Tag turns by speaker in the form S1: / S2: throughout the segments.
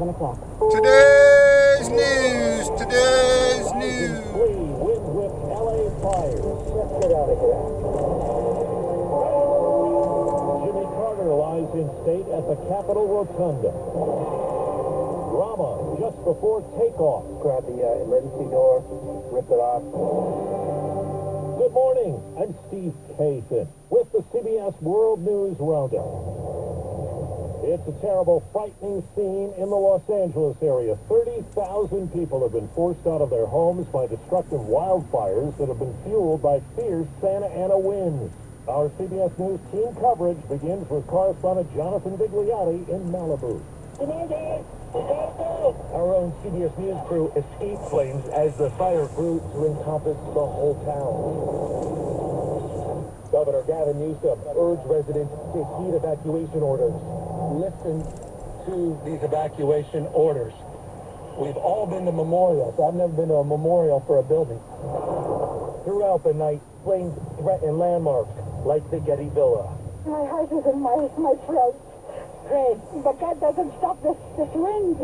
S1: 7 o'clock.
S2: Today's news. Today's news.
S3: Wind whip LA fires.
S1: Let's get out of here.
S3: Jimmy Carter lies in state at the Capitol Rotunda. Drama just before takeoff.
S1: Grab the emergency door, rip it off.
S3: Good morning. I'm Steve Kathan with the CBS World News Roundup. It's a terrible, frightening scene in the Los Angeles area. 30,000 people have been forced out of their homes by destructive wildfires that have been fueled by fierce Santa Ana winds. Our CBS News team coverage begins with correspondent Jonathan Vigliotti in Malibu.
S1: Come on, guys. Go.
S3: Our own CBS News crew escaped flames as the fire grew to encompass the whole town. Governor Gavin Newsom urged residents to heed evacuation orders. Listen to these evacuation orders. We've all been to memorials. I've never been to a memorial for a building. Throughout the night, flames threaten landmarks like the Getty Villa.
S4: My heart is in my throat. Great, but that doesn't stop this wind.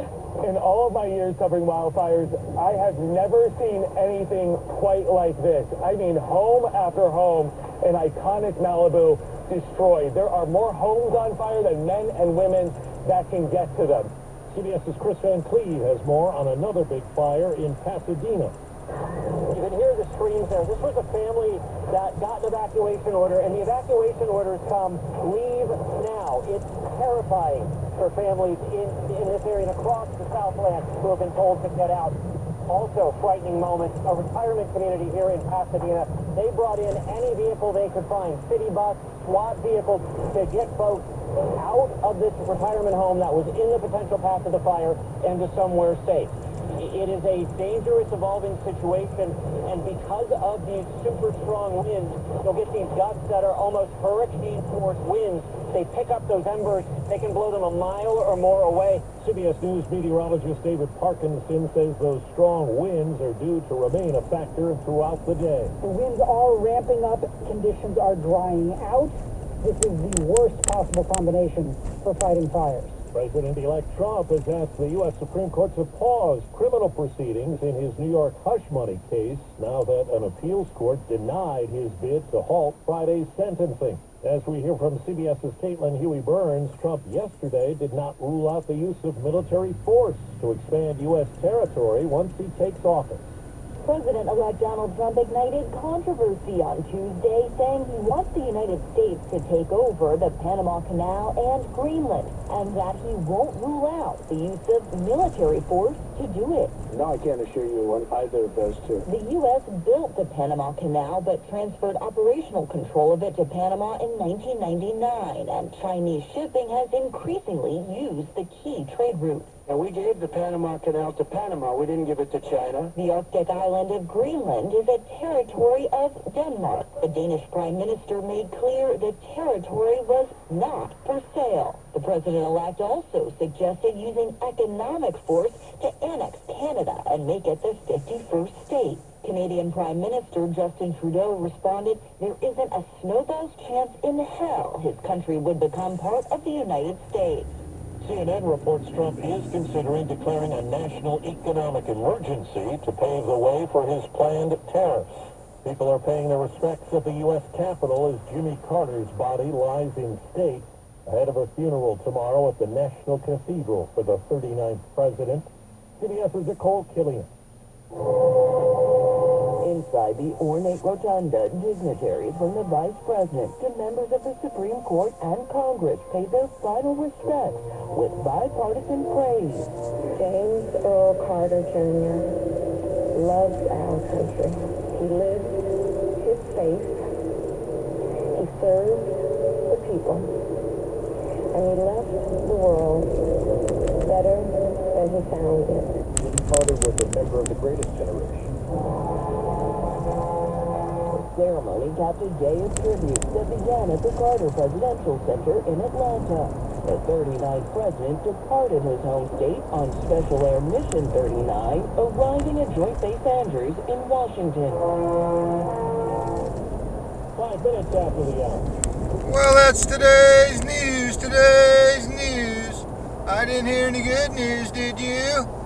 S3: In all of my years covering wildfires, I have never seen anything quite like this. I mean, home after home in iconic Malibu destroyed. There are more homes on fire than men and women that can get to them. CBS's Chris Van Cleve has more on another big fire in Pasadena. You can hear the screams there. This was a family that got an evacuation order, and the evacuation orders come, leave now. It's terrifying for families in this area and across the Southland who have been told to get out. Also, frightening moment, a retirement community here in Pasadena. They brought in any vehicle they could find, city bus, SWAT vehicles, to get folks out of this retirement home that was in the potential path of the fire and to somewhere safe. It is a dangerous, evolving situation, and because of these super strong winds, you'll get these gusts that are almost hurricane-force winds. They pick up those embers. They can blow them a mile or more away. CBS News meteorologist David Parkinson says those strong winds are due to remain a factor throughout the day.
S4: The winds are ramping up. Conditions are drying out. This is the worst possible combination for fighting fires.
S3: President-elect Trump has asked the U.S. Supreme Court to pause criminal proceedings in his New York hush money case now that an appeals court denied his bid to halt Friday's sentencing. As we hear from CBS's Caitlin Huey-Burns, Trump yesterday did not rule out the use of military force to expand U.S. territory once he takes office.
S5: President-elect Donald Trump ignited controversy on Tuesday, saying he wants the United States to take over the Panama Canal and Greenland, and that he won't rule out the use of military force to do it.
S1: No, I can't assure you on either of those two.
S5: The U.S. built the Panama Canal, but transferred operational control of it to Panama in 1999, and Chinese shipping has increasingly used the key trade route.
S1: And we gave the Panama Canal to Panama. We didn't give it to China.
S5: The Arctic island of Greenland is a territory of Denmark. The Danish Prime Minister made clear the territory was not for sale. The president-elect also suggested using economic force to annex Canada and make it the 51st state. Canadian Prime Minister Justin Trudeau responded, "There isn't a snowball's chance in hell his country would become part of the United States."
S3: CNN reports Trump is considering declaring a national economic emergency to pave the way for his planned tariffs. People are paying their respects at the U.S. Capitol as Jimmy Carter's body lies in state ahead of a funeral tomorrow at the National Cathedral for the 39th president. CBS's Nicole Killian.
S5: Inside the ornate rotunda, dignitaries from the vice president to members of the Supreme Court and Congress paid their final respects with bipartisan praise.
S6: James Earl Carter Jr. loved our country. He lived his faith. He served the people. And he left the world better than he found it.
S3: Jimmy Carter was a member of the greatest generation.
S5: Ceremony capped a day of tribute that began at the Carter Presidential Center in Atlanta. The 39th president departed his home state on Special Air Mission 39, arriving at Joint Base Andrews in Washington.
S3: 5 minutes after the hour.
S2: Well, that's today's news. Today's news. I didn't hear any good news, did you?